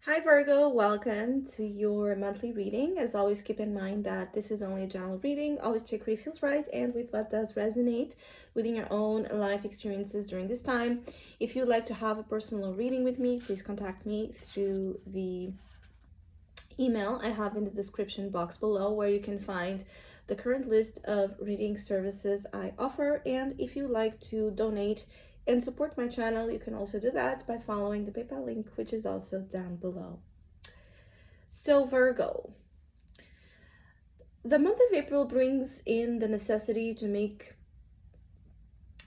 Hi Virgo, welcome to your monthly reading. As always, keep in mind that this is only a general reading. Always check what feels right and with what does resonate within your own life experiences during this time. If you'd like to have a personal reading with me, please contact me through the email I have in the description box below, where you can find the current list of reading services I offer. And if you'd like to donate and support my channel, you can also do that by following the PayPal link, which is also down below. So Virgo, the month of April brings in the necessity to make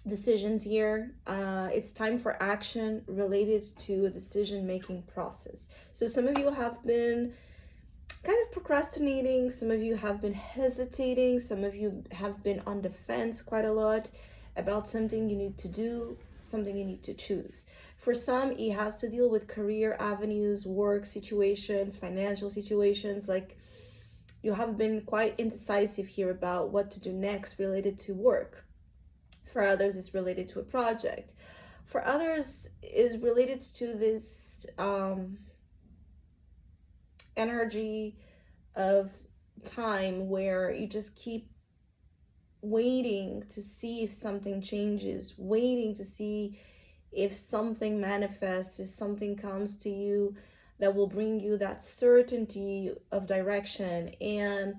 decisions here. It's time for action related to a decision-making process. So some of you have been kind of procrastinating, some of you have been hesitating, some of you have been on the fence quite a lot about something you need to do, something you need to choose. For some, it has to deal with career avenues, work situations, financial situations. Like, you have been quite indecisive here about what to do next related to work. For others, it's related to a project. For others, is related to this energy of time where you just keep waiting to see if something changes, waiting to see if something manifests, if something comes to you that will bring you that certainty of direction. And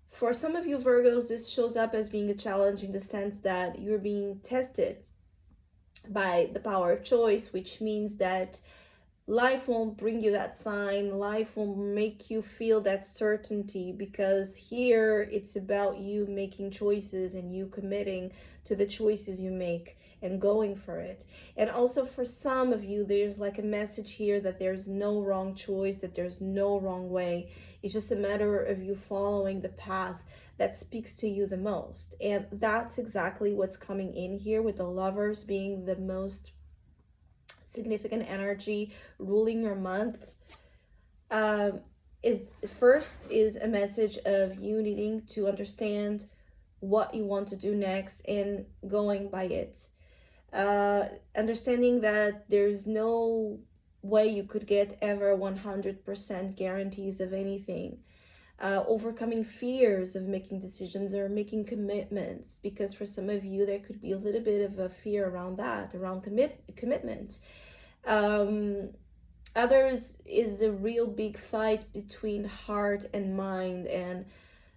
for some of you Virgos, this shows up as being a challenge in the sense that you're being tested by the power of choice, which means that life won't bring you that sign, life won't make you feel that certainty, because here it's about you making choices and you committing to the choices you make and going for it. And also for some of you, there's like a message here that there's no wrong choice, that there's no wrong way. It's just a matter of you following the path that speaks to you the most. And that's exactly what's coming in here, with the Lovers being the most significant energy ruling your month. Is first is a message of you needing to understand what you want to do next and going by it. Understanding that there's no way you could get ever 100% guarantees of anything. Overcoming fears of making decisions or making commitments, because for some of you there could be a little bit of a fear around that, around commitment. Others is a real big fight between heart and mind, and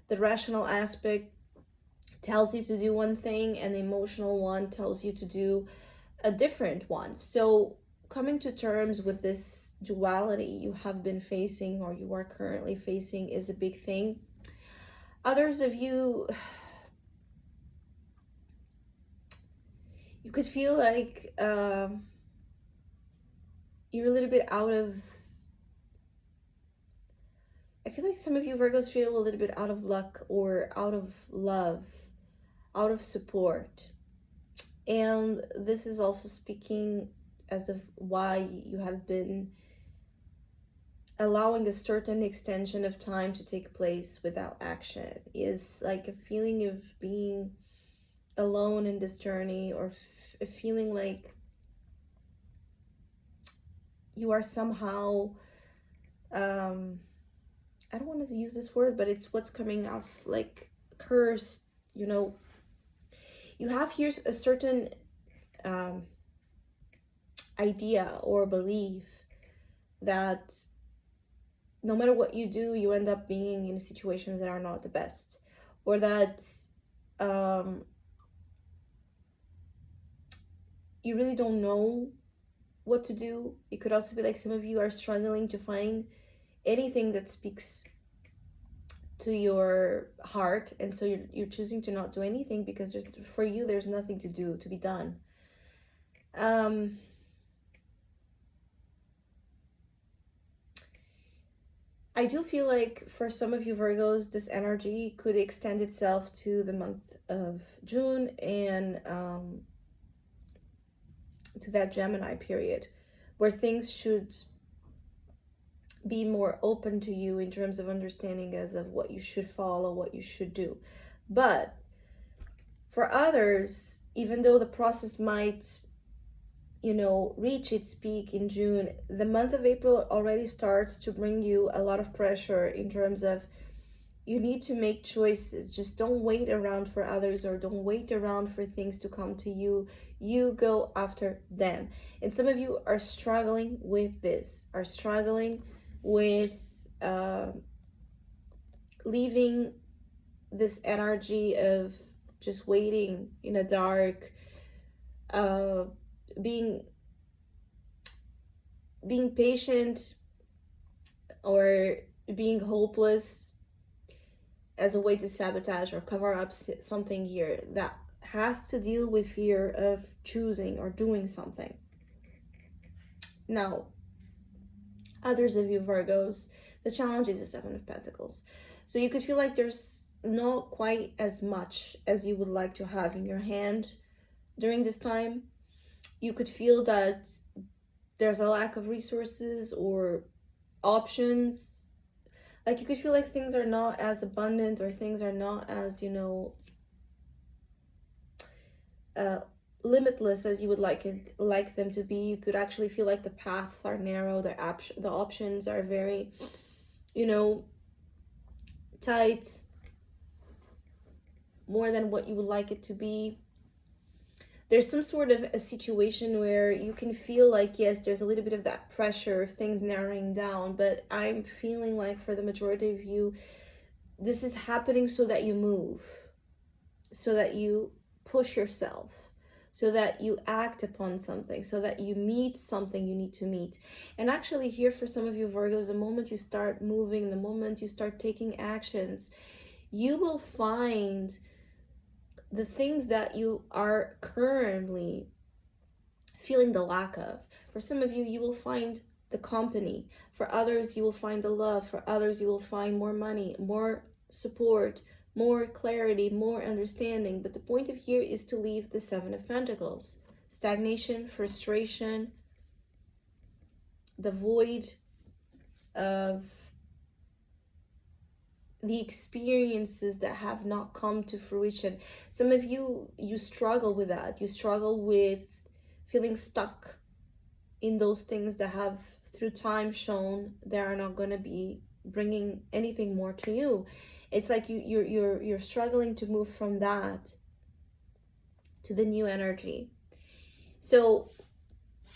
the rational aspect tells you to do one thing and the emotional one tells you to do a different one. So coming to terms with this duality you have been facing, or you are currently facing, is a big thing. Others of you, you could feel like you're a little bit out of, I feel like some of you Virgos feel a little bit out of luck or out of love, out of support. And this is also speaking as of why you have been allowing a certain extension of time to take place without action. Is like a feeling of being alone in this journey, or a feeling like you are somehow I don't want to use this word, but it's what's coming off, like cursed, you know. You have here a certain idea or belief that no matter what you do, you end up being in situations that are not the best, or that you really don't know what to do. It could also be like some of you are struggling to find anything that speaks to your heart, and so you're choosing to not do anything because there's nothing to do, to be done. I do feel like for some of you Virgos, this energy could extend itself to the month of June and to that Gemini period, where things should be more open to you in terms of understanding as of what you should follow, what you should do. But for others, even though the process might reach its peak in June, the month of April already starts to bring you a lot of pressure in terms of you need to make choices. Just don't wait around for others, or don't wait around for things to come to you. You go after them. And some of you are struggling with this, are struggling with leaving this energy of just waiting in a dark, uh, being patient, or being hopeless as a way to sabotage or cover up something here that has to deal with fear of choosing or doing something. Now, others of you Virgos, the challenge is the Seven of Pentacles. So you could feel like there's not quite as much as you would like to have in your hand during this time. You could feel that there's a lack of resources or options. Like you could feel like things are not as abundant, or things are not as, limitless as you would like them to be. You could actually feel like the paths are narrow, the options are very, tight, more than what you would like it to be. There's some sort of a situation where you can feel like, yes, there's a little bit of that pressure of things narrowing down, but I'm feeling like for the majority of you, this is happening so that you move, so that you push yourself, so that you act upon something, so that you meet something you need to meet. And actually here for some of you Virgos, the moment you start moving, the moment you start taking actions, you will find the things that you are currently feeling the lack of. For some of you, you will find the company. For others, you will find the love. For others, you will find more money, more support, more clarity, more understanding. But the point of here is to leave the Seven of Pentacles. Stagnation, frustration, the void of the experiences that have not come to fruition. Some of you struggle with that. You struggle with feeling stuck in those things that have through time shown they are not going to be bringing anything more to you. It's like you're struggling to move from that to the new energy. So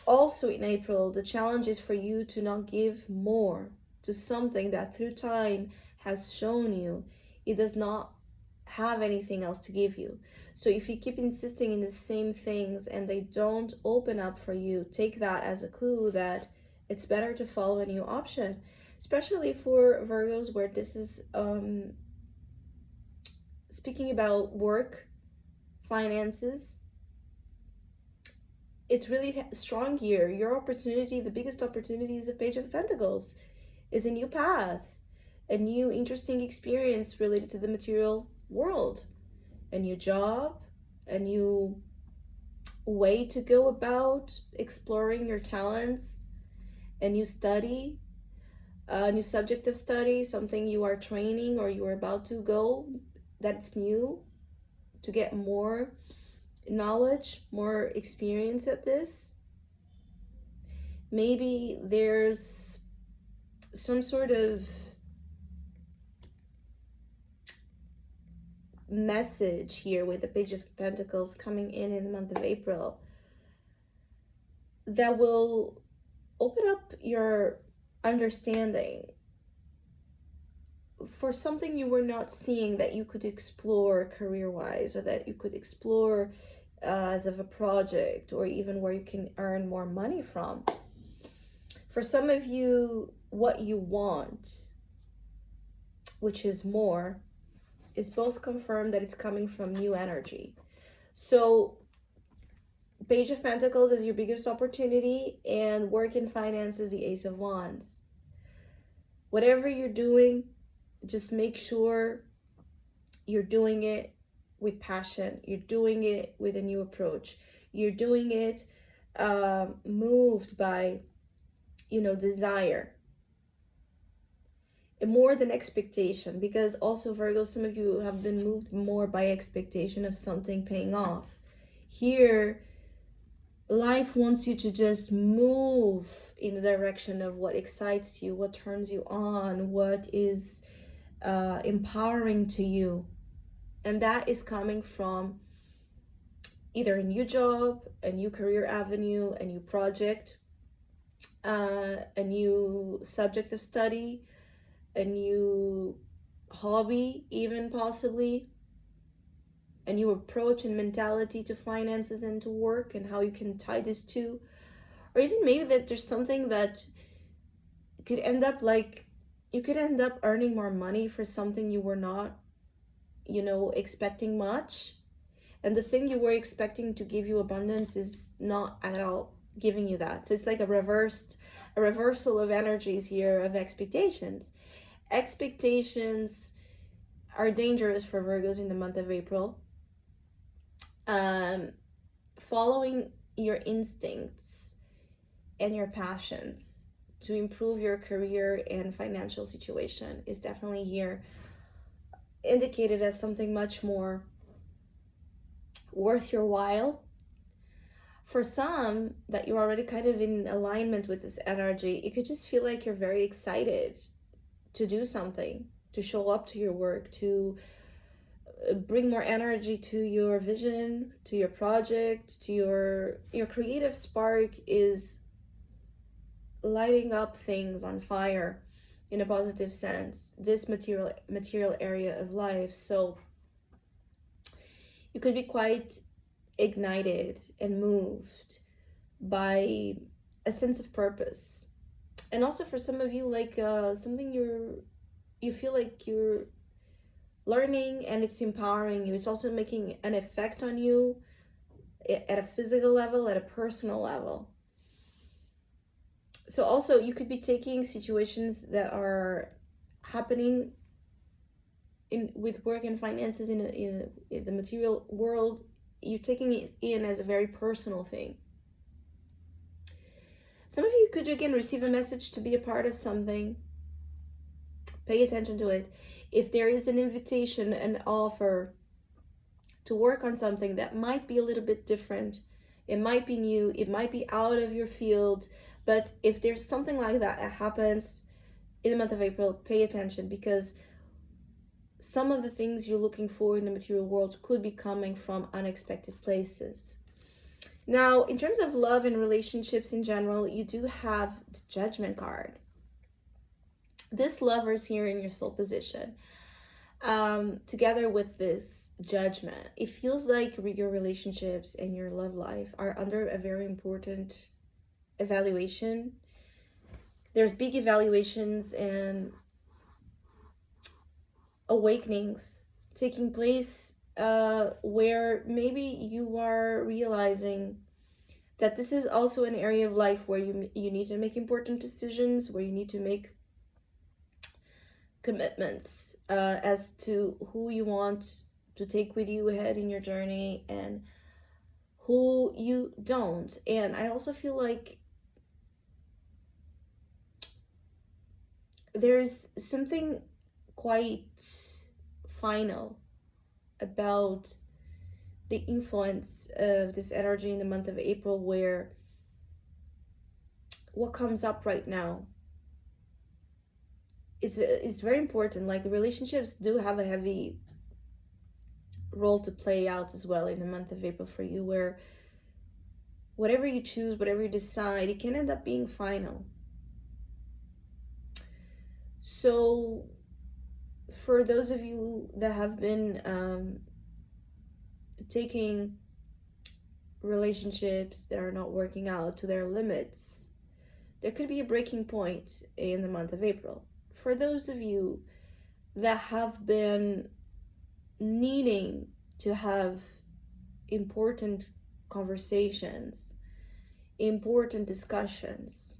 also in April, the challenge is for you to not give more to something that through time has shown you it does not have anything else to give you. So if you keep insisting in the same things and they don't open up for you, take that as a clue that it's better to follow a new option, especially for Virgos where this is speaking about work, finances. It's really strong here. Your opportunity, the biggest opportunity, is the Page of Pentacles, is a new path, a new interesting experience related to the material world, a new job, a new way to go about exploring your talents, a new study, a new subject of study, something you are training or you are about to go that's new, to get more knowledge, more experience at this. Maybe there's some sort of message here with the Page of Pentacles coming in the month of April that will open up your understanding for something you were not seeing that you could explore career-wise, or that you could explore as of a project, or even where you can earn more money from. For some of you, what you want, which is more, is both confirmed that it's coming from new energy. So Page of Pentacles is your biggest opportunity, and work and finance is the Ace of Wands. Whatever you're doing, just make sure you're doing it with passion. You're doing it with a new approach. You're doing it moved by, desire. And more than expectation, because also Virgo, some of you have been moved more by expectation of something paying off. Here, life wants you to just move in the direction of what excites you, what turns you on, what is empowering to you. And that is coming from either a new job, a new career avenue, a new project, a new subject of study, a new hobby, even possibly, a new approach and mentality to finances and to work, and how you can tie this to, or even maybe that there's something that could end up like you could end up earning more money for something you were not, expecting much. And the thing you were expecting to give you abundance is not at all giving you that. So it's like a reversal of energies here of expectations. Expectations are dangerous for Virgos in the month of April. Um, Following your instincts and your passions to improve your career and financial situation is definitely here indicated as something much more worth your while. For some that you're already kind of in alignment with this energy, it could just feel like you're very excited to do something, to show up to your work, to bring more energy to your vision, to your project, to your creative spark is lighting up things on fire in a positive sense, this material area of life. So you could be quite ignited and moved by a sense of purpose. And also for some of you, like something you feel like you're learning and it's empowering you. It's also making an effect on you at a physical level, at a personal level. So also you could be taking situations that are happening in with work and finances in the material world. You're taking it in as a very personal thing. Some of you could again receive a message to be a part of something. Pay attention to it. If there is an invitation, an offer to work on something that might be a little bit different, it might be new, it might be out of your field, but if there's something like that that happens in the month of April, pay attention, because some of the things you're looking for in the material world could be coming from unexpected places. Now, in terms of love and relationships in general, you do have the Judgment card. This lover is here in your soul position. Together with this Judgment, it feels like your relationships and your love life are under a very important evaluation. There's big evaluations and awakenings taking place where maybe you are realizing that this is also an area of life where you need to make important decisions, where you need to make commitments as to who you want to take with you ahead in your journey and who you don't. And I also feel like there's something quite final about the influence of this energy in the month of April, where what comes up right now is very important. Like the relationships do have a heavy role to play out as well in the month of April for you, where whatever you choose, whatever you decide, it can end up being final. So for those of you that have been taking relationships that are not working out to their limits, there could be a breaking point in the month of April. For those of you that have been needing to have important conversations, important discussions,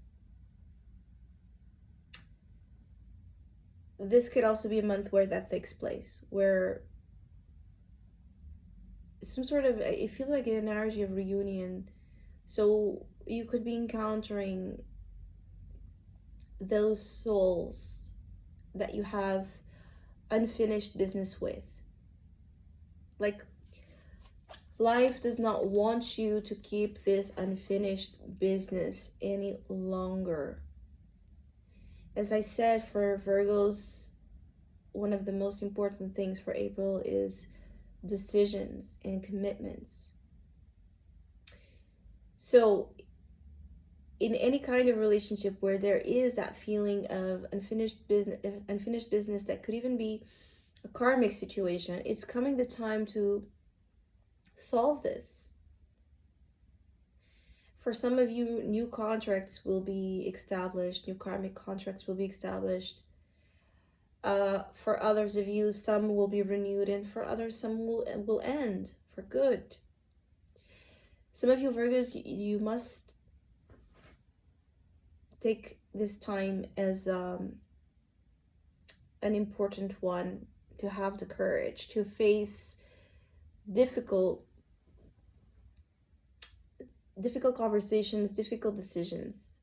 this could also be a month where that takes place, where some sort of, I feel like an energy of reunion. So you could be encountering those souls that you have unfinished business with. Like Life does not want you to keep this unfinished business any longer. As I said, for Virgos, one of the most important things for April is decisions and commitments. So in any kind of relationship where there is that feeling of unfinished business that could even be a karmic situation, it's coming the time to solve this. For some of you, new contracts will be established, new karmic contracts will be established. For others of you, some will be renewed, and for others, some will end for good. Some of you Virgos, you must take this time as an important one, to have the courage to face difficult conversations, difficult decisions.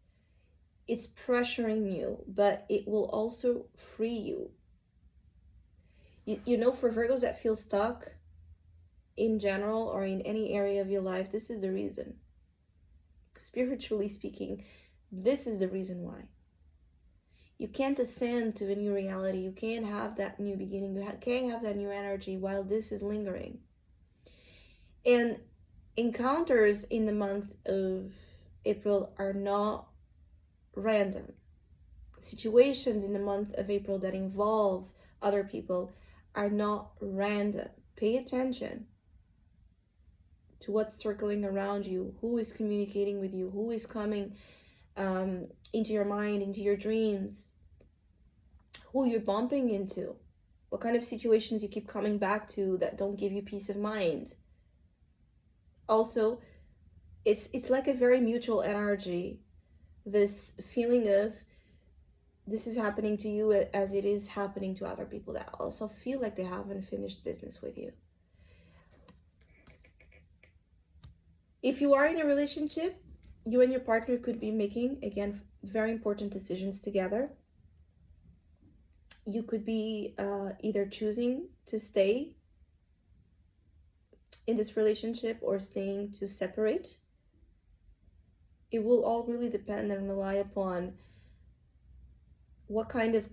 It's pressuring you, but it will also free you. You know, for Virgos that feel stuck in general or in any area of your life, this is the reason. Spiritually speaking, this is the reason why. You can't ascend to a new reality. You can't have that new beginning. You can't have that new energy while this is lingering. And encounters in the month of April are not random. Situations in the month of April that involve other people are not random. Pay attention to what's circling around you, who is communicating with you, who is coming into your mind, into your dreams, who you're bumping into, what kind of situations you keep coming back to that don't give you peace of mind. Also, it's like a very mutual energy, this feeling of this is happening to you as it is happening to other people that also feel like they have unfinished business with you. If you are in a relationship, you and your partner could be making, again, very important decisions together. You could be either choosing to stay in this relationship or staying to separate. It will all really depend and rely upon what kind of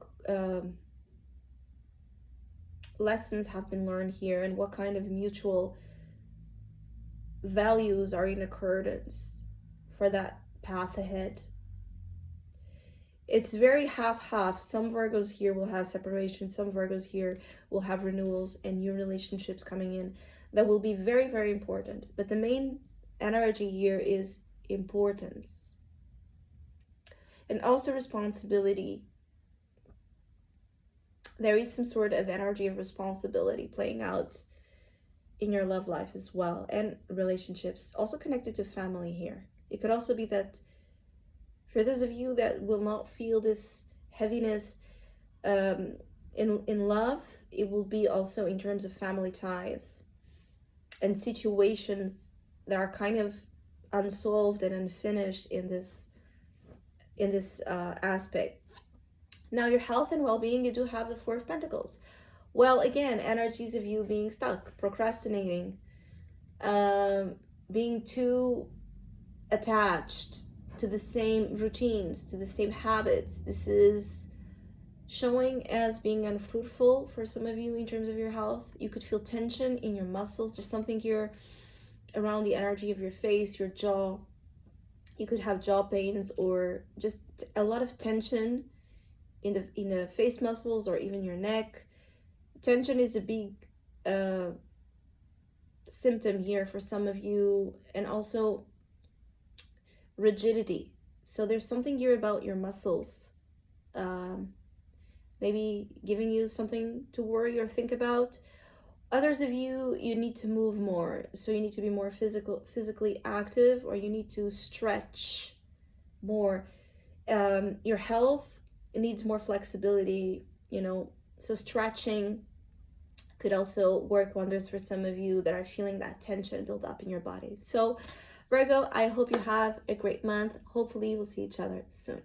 lessons have been learned here and what kind of mutual values are in accordance for that path ahead. It's very half-half. Some Virgos here will have separation, some Virgos here will have renewals and new relationships coming in that will be very, very important. But the main energy here is importance and also responsibility. There is some sort of energy of responsibility playing out in your love life as well, and relationships, also connected to family here. It could also be that for those of you that will not feel this heaviness in love, it will be also in terms of family ties and situations that are kind of unsolved and unfinished in this aspect. Now, your health and well-being, you do have the Four of Pentacles. Well, again, energies of you being stuck, procrastinating, being too attached to the same routines, to the same habits. This is showing as being unfruitful for some of you in terms of your health. You could feel tension in your muscles. There's something here around the energy of your face, your jaw. You could have jaw pains or just a lot of tension in the face muscles or even your neck. Tension is a big symptom here for some of you, and also rigidity. So there's something here about your muscles, maybe giving you something to worry or think about. Others of you, you need to move more, so you need to be more physically active, or you need to stretch more. Your health needs more flexibility, so stretching could also work wonders for some of you that are feeling that tension build up in your body. So Virgo, I hope you have a great month. Hopefully we'll see each other soon.